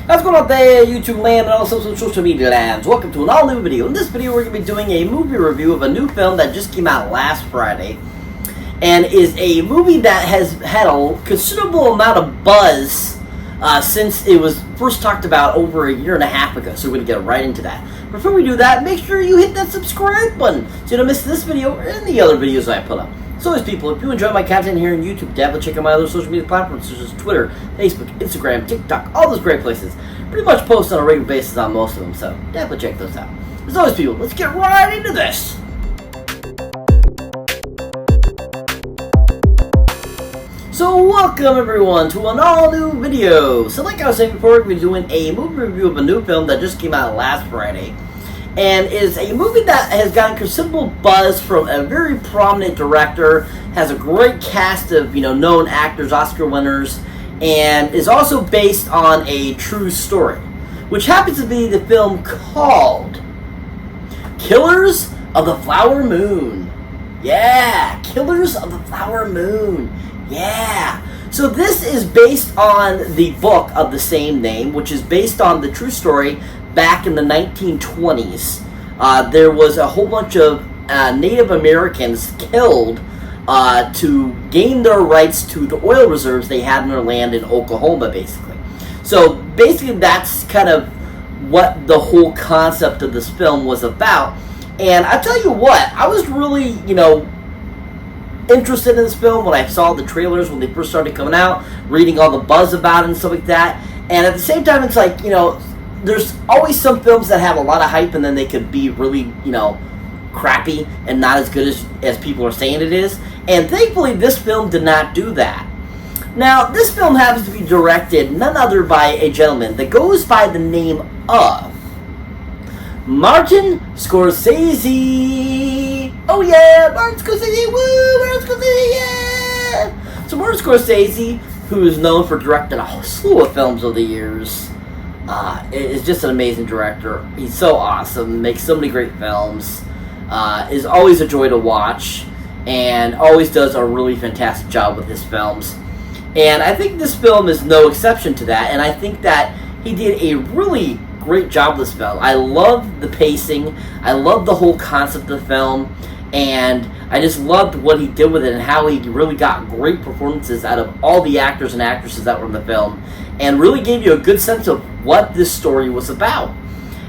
What's going on there, YouTube land and also some social media lands? Welcome to an all-new video. In this video, we're going to be doing a movie review of a new film that just came out last Friday. And is a movie that has had a considerable amount of buzz since it was first talked about over a year and a half ago. So we're going to get right into that. Before we do that, make sure you hit that subscribe button so you don't miss this video or any other videos I put up. So as people, if you enjoy my content here on YouTube, definitely check out my other social media platforms such as Twitter, Facebook, Instagram, TikTok, all those great places. Pretty much post on a regular basis on most of them, so definitely check those out. As always, people, let's get right into this. So welcome everyone to an all-new video. So like I was saying before, we're going to be doing a movie review of a new film that just came out last Friday. And is a movie that has gotten considerable buzz from a very prominent director, has a great cast of known actors, Oscar winners, and is also based on a true story, which happens to be the film called Killers of the Flower Moon. Yeah, Killers of the Flower Moon. Yeah. So this is based on the book of the same name, which is based on the true story. Back in the 1920s, there was a whole bunch of Native Americans killed to gain their rights to the oil reserves they had in their land in Oklahoma, basically. So basically that's kind of what the whole concept of this film was about. And I tell you what, I was really, interested in this film when I saw the trailers when they first started coming out, reading all the buzz about it and stuff like that. And at the same time, it's like, there's always some films that have a lot of hype and then they could be really, crappy and not as good as people are saying it is. And thankfully, this film did not do that. Now, this film happens to be directed none other by a gentleman that goes by the name of Martin Scorsese. Oh yeah, Martin Scorsese, woo, Martin Scorsese, yeah! So Martin Scorsese, who is known for directing a slew of films over the years, is just an amazing director. He's so awesome, makes so many great films, is always a joy to watch, and always does a really fantastic job with his films. And I think this film is no exception to that, and I think that he did a really great job with this film. I love the pacing, I love the whole concept of the film, and I just loved what he did with it and how he really got great performances out of all the actors and actresses that were in the film, and really gave you a good sense of what this story was about.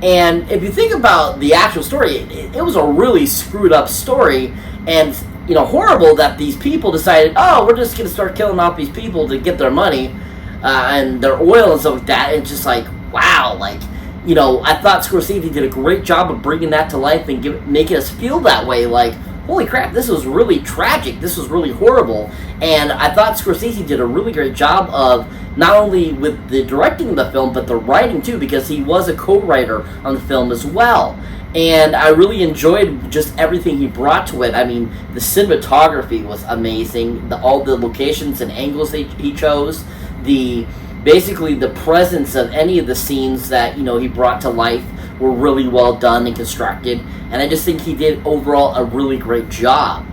And if you think about the actual story, it was a really screwed up story, and horrible that these people decided, oh, we're just going to start killing off these people to get their money and their oil and stuff like that. It's just like, wow, I thought Scorsese did a great job of bringing that to life and making us feel that way, like, holy crap, this was really tragic, this was really horrible. And I thought Scorsese did a really great job of not only with the directing of the film, but the writing too, because he was a co-writer on the film as well. And I really enjoyed just everything he brought to it. I mean, the cinematography was amazing, all the locations and angles he chose, basically the presence of any of the scenes that he brought to life were really well done and constructed, and I just think he did overall a really great job.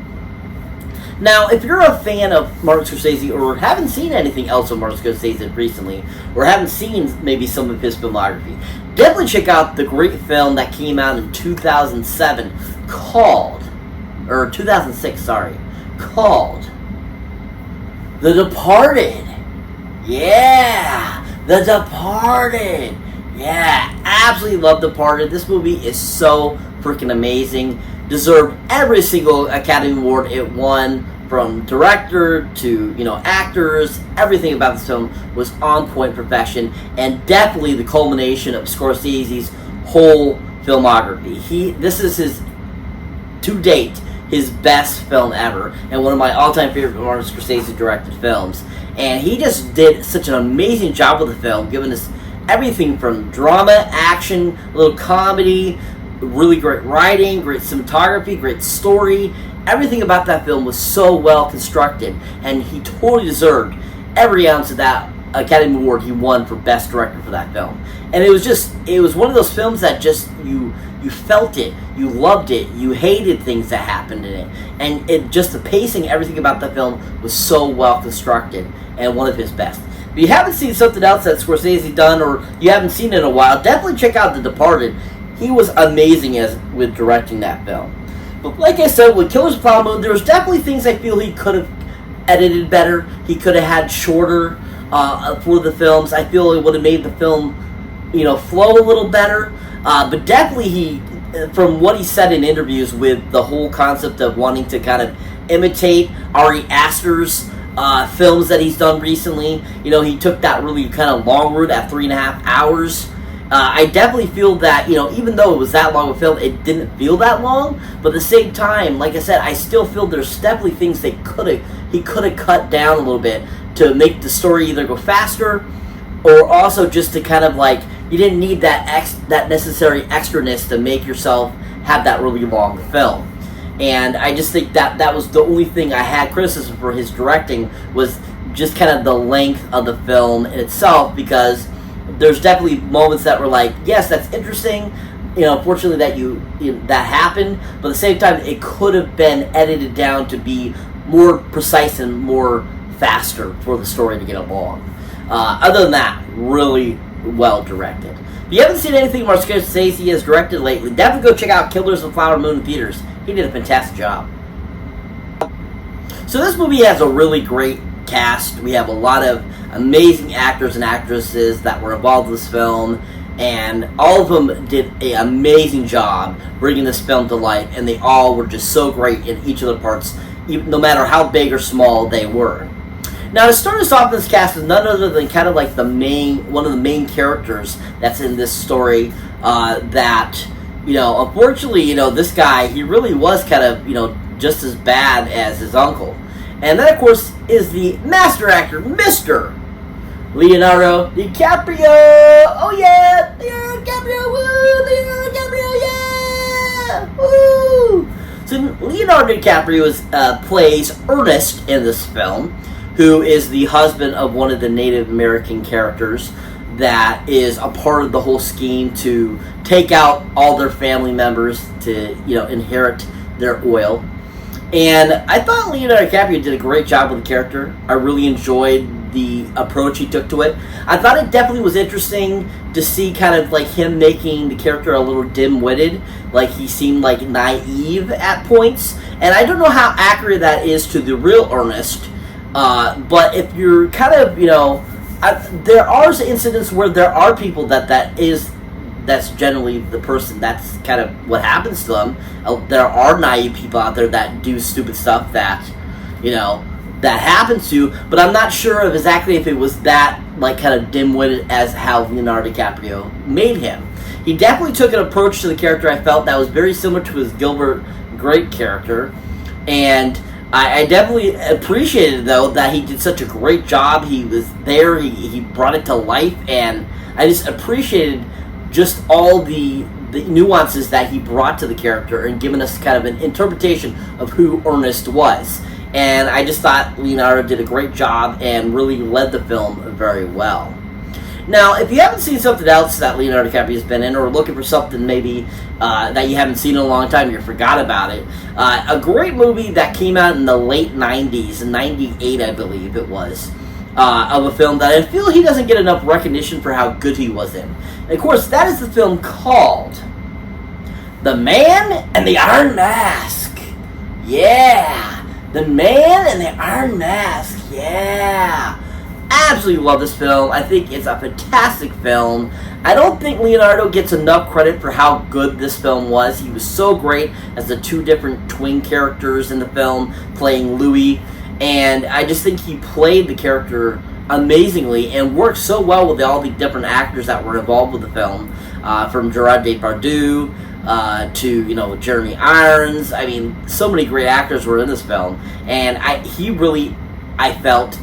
Now, if you're a fan of Martin Scorsese or haven't seen anything else of Martin Scorsese recently, or haven't seen maybe some of his filmography, definitely check out the great film that came out in 2006, called The Departed. Yeah, The Departed. Yeah, absolutely love Departed. This movie is so freaking amazing. Deserved every single Academy Award it won, from director to actors. Everything about this film was on point perfection, and definitely the culmination of Scorsese's whole filmography. This is to date his best film ever, and one of my all-time favorite Martin Scorsese directed films. And he just did such an amazing job with the film, giving us everything from drama, action, a little comedy, really great writing, great cinematography, great story. Everything about that film was so well constructed, and he totally deserved every ounce of that Academy Award he won for Best Director for that film. And it was one of those films that just, you felt it, you loved it, you hated things that happened in it. And the pacing, everything about the film was so well constructed, and one of his best. If you haven't seen something else that Scorsese done, or you haven't seen it in a while, definitely check out The Departed. He was amazing with directing that film. But like I said, with Killers of the Flower Moon, there was definitely things I feel he could have edited better. He could have had shorter for the films. I feel it would have made the film, flow a little better. But definitely from what he said in interviews with the whole concept of wanting to kind of imitate Ari Aster's films that he's done recently, he took that really kind of long route at 3.5 hours. I definitely feel that, even though it was that long of a film, it didn't feel that long. But at the same time, like I said, I still feel there's definitely things he could have cut down a little bit to make the story either go faster, or also just to kind of like, you didn't need that necessary extraness to make yourself have that really long film. And I just think that was the only thing I had criticism for his directing, was just kind of the length of the film in itself, because there's definitely moments that were like, yes, that's interesting, fortunately that happened, but at the same time, it could have been edited down to be more precise and more faster for the story to get along. Other than that, really well directed. If you haven't seen anything Martin Scorsese has directed lately, definitely go check out Killers of the Flower Moon in theaters. He did a fantastic job. So this movie has a really great cast. We have a lot of amazing actors and actresses that were involved in this film, and all of them did an amazing job bringing this film to life, and they all were just so great in each of their parts, no matter how big or small they were. Now, to start us off, this cast is none other than kind of like one of the main characters that's in this story, that, unfortunately, this guy, he really was kind of, just as bad as his uncle. And that, of course, is the master actor, Mr. Leonardo DiCaprio. Oh, yeah! Leonardo DiCaprio, woo! Leonardo DiCaprio, yeah! Woo! So, Leonardo DiCaprio plays Ernest in this film, who is the husband of one of the Native American characters that is a part of the whole scheme to take out all their family members to, inherit their oil. And I thought Leonardo DiCaprio did a great job with the character. I really enjoyed the approach he took to it. I thought it definitely was interesting to see kind of like him making the character a little dim-witted, like he seemed like naive at points. And I don't know how accurate that is to the real Ernest, but if you're kind of, there are incidents where there are people that's generally the person, that's kind of what happens to them. There are naive people out there that do stupid stuff that, that happens to, but I'm not sure of exactly if it was that, like, kind of dim-witted as how Leonardo DiCaprio made him. He definitely took an approach to the character I felt that was very similar to his Gilbert Grape character, and I definitely appreciated, though, that he did such a great job. He was there, he brought it to life, and I just appreciated just all the nuances that he brought to the character and given us kind of an interpretation of who Ernest was. And I just thought Leonardo did a great job and really led the film very well. Now, if you haven't seen something else that Leonardo DiCaprio has been in, or looking for something maybe that you haven't seen in a long time, you forgot about it, a great movie that came out in the late 90s, in 98 I believe it was, of a film that I feel he doesn't get enough recognition for how good he was in. And of course, that is the film called The Man and the Iron Mask. Yeah! The Man and the Iron Mask. Yeah! Absolutely love this film. I think it's a fantastic film. I don't think Leonardo gets enough credit for how good this film was. He was so great as the two different twin characters in the film, playing Louis. And I just think he played the character amazingly and worked so well with all the different actors that were involved with the film, from Gerard Depardieu to Jeremy Irons. I mean, so many great actors were in this film, and he really, I felt,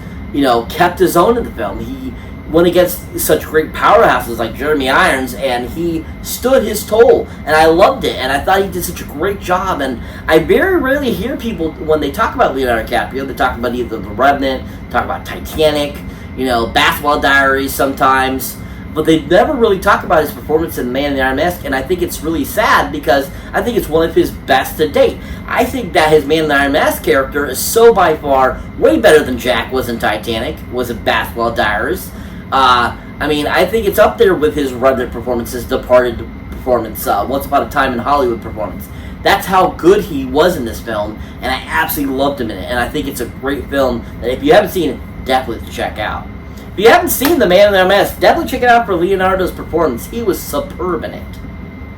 kept his own in the film. He went against such great powerhouses like Jeremy Irons, and he stood his toll, and I loved it, and I thought he did such a great job. And I very rarely hear people, when they talk about Leonardo DiCaprio, they talk about either The Revenant, talk about Titanic, Basketball Diaries sometimes, but they never really talk about his performance in Man in the Iron Mask, and I think it's really sad because I think it's one of his best to date. I think that his Man in the Iron Mask character is so by far way better than Jack was in Titanic, was in Basketball Diaries. I mean, I think it's up there with his Redneck performance, his Departed performance, Once Upon a Time in Hollywood performance. That's how good he was in this film, and I absolutely loved him in it. And I think it's a great film that if you haven't seen it, definitely check out. If you haven't seen The Man in the Iron Mask, definitely check it out for Leonardo's performance. He was superb in it.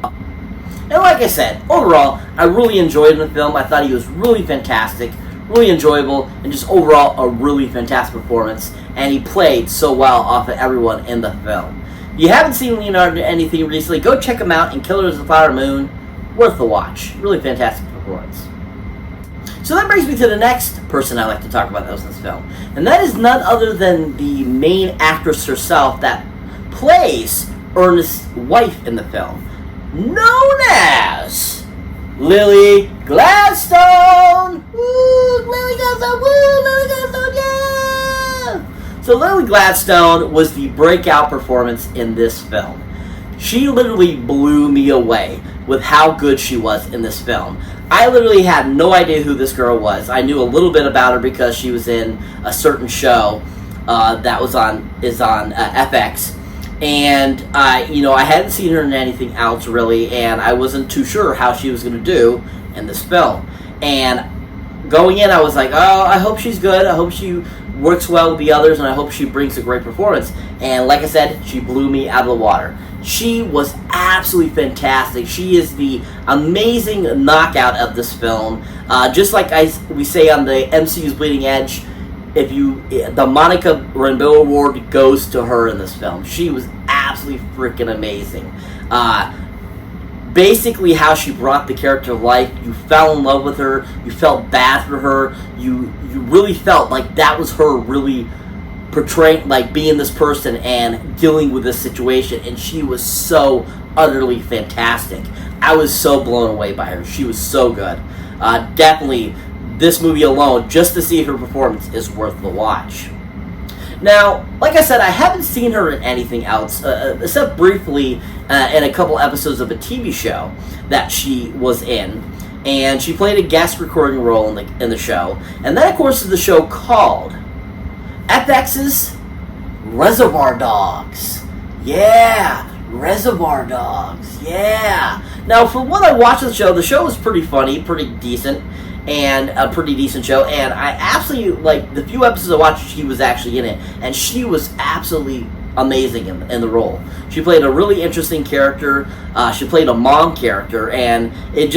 And like I said, overall, I really enjoyed the film. I thought he was really fantastic, really enjoyable, and just overall a really fantastic performance. And he played so well off of everyone in the film. If you haven't seen Leonardo in anything recently, go check him out in Killers of the Flower Moon. Worth the watch. Really fantastic performance. So that brings me to the next person I like to talk about that was in this film. And that is none other than the main actress herself that plays Ernest's wife in the film, known as Lily Gladstone! Woo! Lily Gladstone! Woo! Lily Gladstone! Yeah! So Lily Gladstone was the breakout performance in this film. She literally blew me away with how good she was in this film. I literally had no idea who this girl was. I knew a little bit about her because she was in a certain show that is on FX, and I hadn't seen her in anything else really, and I wasn't too sure how she was going to do in this film. And going in, I was like, oh, I hope she's good. I hope she works well with the others, and I hope she brings a great performance. And like I said, she blew me out of the water. She was absolutely fantastic. She is the amazing knockout of this film. Just like we say on the MCU's Bleeding Edge, the Monica Rambeau Award goes to her in this film. She was absolutely freaking amazing. Basically, how she brought the character to life. You fell in love with her. You felt bad for her. You really felt like that was her really portraying, like being this person and dealing with this situation, and she was so utterly fantastic. I was so blown away by her. She was so good. Definitely, this movie alone, just to see her performance, is worth the watch. Now, like I said, I haven't seen her in anything else, except briefly in a couple episodes of a TV show that she was in, and she played a guest recording role in the show, and that, of course, is the show called FXs Reservoir Dogs. Yeah, Reservoir Dogs. Yeah. Now, from what I watched of the show was pretty funny, pretty decent, and a pretty decent show. And I absolutely, like, the few episodes I watched, she was actually in it, and she was absolutely amazing in the role. She played a really interesting character. She played a mom character, and it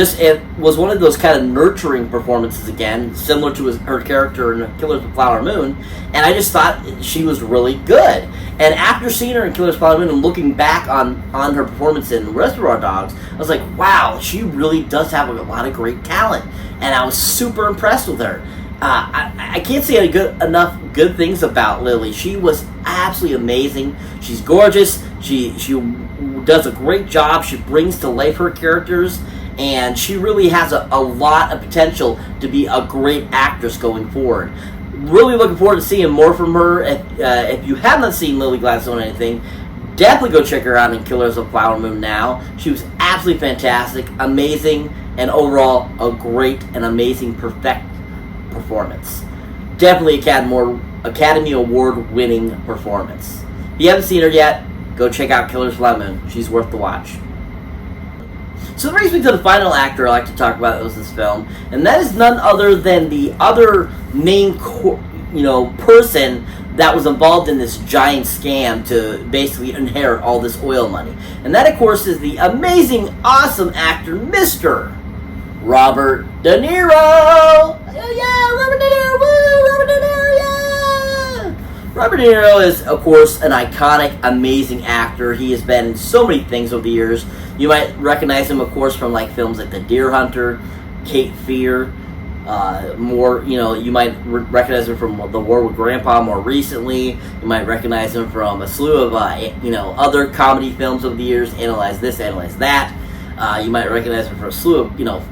was one of those kind of nurturing performances again, similar to her character in Killers of the Flower Moon. And I just thought she was really good. And after seeing her in Killers of the Flower Moon and looking back on her performance in Reservoir Dogs, I was like, wow, she really does have a lot of great talent. And I was super impressed with her. I can't say enough good things about Lily. She was absolutely amazing. She's gorgeous. She does a great job. She brings to life her characters, and she really has a lot of potential to be a great actress going forward. Really looking forward to seeing more from her. If you have not seen Lily Gladstone or anything, definitely go check her out in Killers of the Flower Moon now. She was absolutely fantastic, amazing, and overall a great and amazing perfect performance. Definitely Academy Award winning performance. If you haven't seen her yet, go check out Killers of the Flower Moon. She's worth the watch. So that brings me to the final actor I like to talk about that was this film, and that is none other than the other main person that was involved in this giant scam to basically inherit all this oil money. And that, of course, is the amazing, awesome actor, Mr. Robert De Niro! Yeah, Robert De Niro! Woo! Robert De Niro! Yeah! Robert De Niro is, of course, an iconic, amazing actor. He has been in so many things over the years. You might recognize him, of course, from films like The Deer Hunter, Cape Fear. You might recognize him from The War with Grandpa more recently. You might recognize him from a slew of, other comedy films over the years. Analyze This, Analyze That. You might recognize him from a slew of,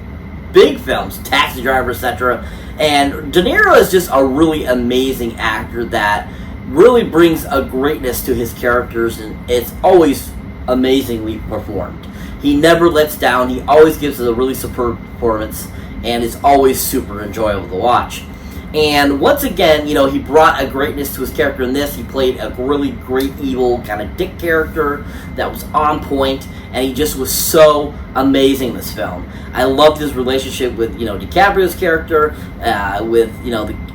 big films, Taxi Driver, etc. And De Niro is just a really amazing actor that really brings a greatness to his characters, and it's always amazingly performed. He never lets down. He always gives us a really superb performance, and it's always super enjoyable to watch. And once again, he brought a greatness to his character in this. He played a really great evil kind of dick character that was on point, and he just was so amazing in this film. I loved his relationship with, DiCaprio's character, with,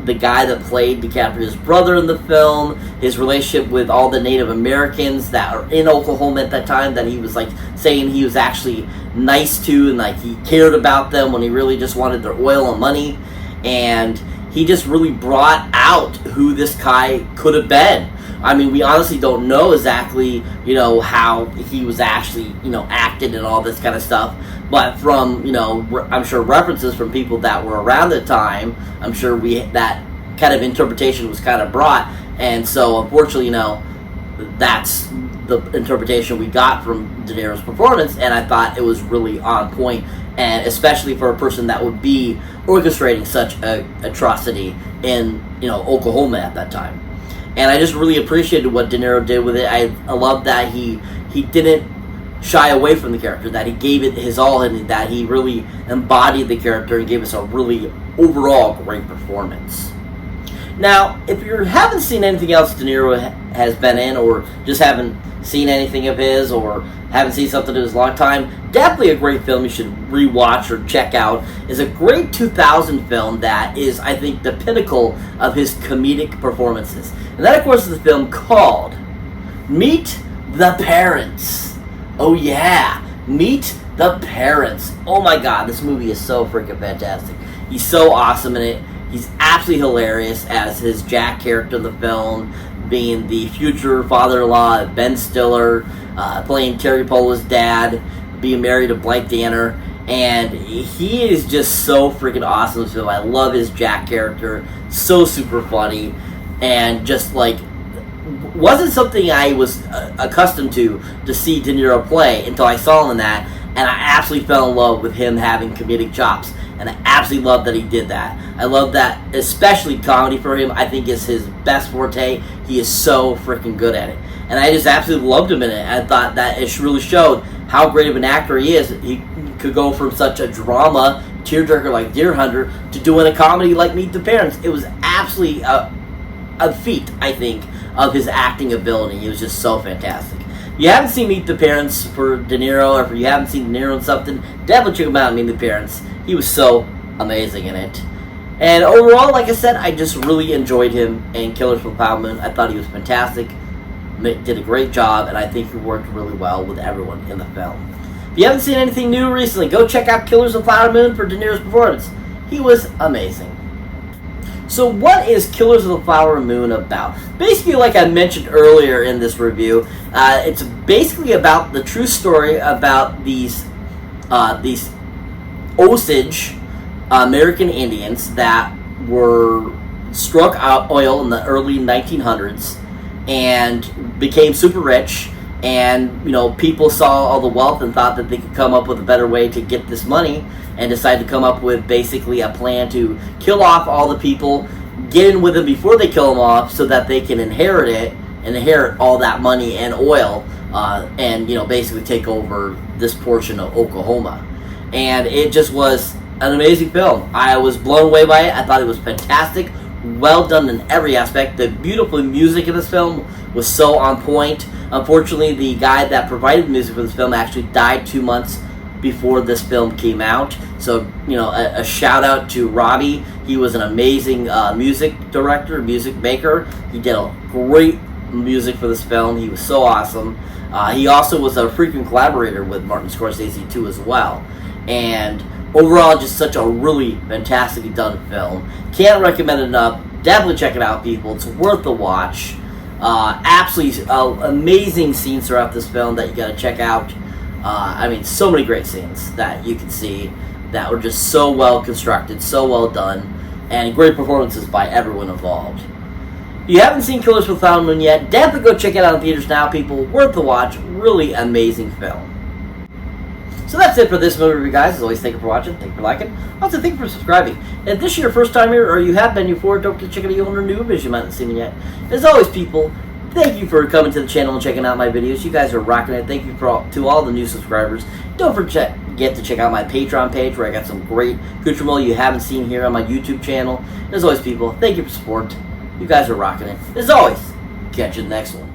the guy that played DiCaprio's brother in the film, his relationship with all the Native Americans that are in Oklahoma at that time that he was, saying he was actually nice to, and, he cared about them when he really just wanted their oil and money. And he just really brought out who this guy could have been. I mean, we honestly don't know exactly, how he was actually, acted and all this kind of stuff. But from, I'm sure references from people that were around the time, I'm sure that kind of interpretation was kind of brought. And so, unfortunately, that's the interpretation we got from De Niro's performance. And I thought it was really on point, and especially for a person that would be orchestrating such a atrocity in, Oklahoma at that time. And I just really appreciated what De Niro did with it. I love that he didn't shy away from the character, that he gave it his all, and that he really embodied the character and gave us a really overall great performance. Now, if you haven't seen anything else De Niro has been in, or just haven't seen anything of his, or haven't seen something in his long time, definitely a great film you should rewatch or check out. Is a great 2000 film that is, I think, the pinnacle of his comedic performances. And that, of course, is the film called Meet the Parents. Oh yeah, Meet the Parents. Oh my god, this movie is so freaking fantastic. He's so awesome in it. He's absolutely hilarious as his Jack character in the film, being the future father-in-law of Ben Stiller, playing Terry Polo's dad, being married to Blythe Danner, and he is just so freaking awesome in this film. I love his Jack character, so super funny, and just wasn't something I was accustomed to see De Niro play until I saw him in that, and I absolutely fell in love with him having comedic chops. And I absolutely love that he did that. I love that, especially comedy for him, I think is his best forte. He is so freaking good at it. And I just absolutely loved him in it. I thought that it really showed how great of an actor he is. He could go from such a drama, tearjerker like Deer Hunter, to doing a comedy like Meet the Parents. It was absolutely a feat, I think, of his acting ability. He was just so fantastic. If you haven't seen Meet the Parents for De Niro, or if you haven't seen De Niro in something, definitely check him out, Meet the Parents. He was so amazing in it. And overall, like I said, I just really enjoyed him in Killers of the Flower Moon. I thought he was fantastic, did a great job, and I think he worked really well with everyone in the film. If you haven't seen anything new recently, go check out Killers of the Flower Moon for De Niro's performance. He was amazing. So what is Killers of the Flower Moon about? Basically, like I mentioned earlier in this review, it's basically about the true story about these Osage American Indians that were struck oil in the early 1900s and became super rich, and people saw all the wealth and thought that they could come up with a better way to get this money, and decided to come up with basically a plan to kill off all the people, get in with them before they kill them off, so that they can inherit all that money and oil, and basically take over this portion of Oklahoma. And it just was an amazing film. I was blown away by it. I thought it was fantastic, well done in every aspect. The beautiful music in this film was so on point. Unfortunately, the guy that provided the music for this film actually died 2 months before this film came out. So, a shout out to Robbie. He was an amazing music director, music maker. He did a great music for this film. He was so awesome. He also was a frequent collaborator with Martin Scorsese too as well. And overall, just such a really fantastically done film. Can't recommend it enough. Definitely check it out, people. It's worth the watch. Absolutely amazing scenes throughout this film that you got to check out. So many great scenes that you can see that were just so well constructed, so well done, and great performances by everyone involved. If you haven't seen Killers of the Flower Moon yet, definitely go check it out in theaters now, people. Worth the watch. Really amazing film. So that's it for this movie review, guys. As always, thank you for watching, thank you for liking, also thank you for subscribing. And if this is your first time here, or you have been before, don't forget to check out the older new movies you might not have seen yet. As always, people, thank you for coming to the channel and checking out my videos. You guys are rocking it. Thank you to all the new subscribers. Don't forget to check out my Patreon page, where I got some great accoutrement you haven't seen here on my YouTube channel. As always, people, thank you for support. You guys are rocking it. As always, catch you in the next one.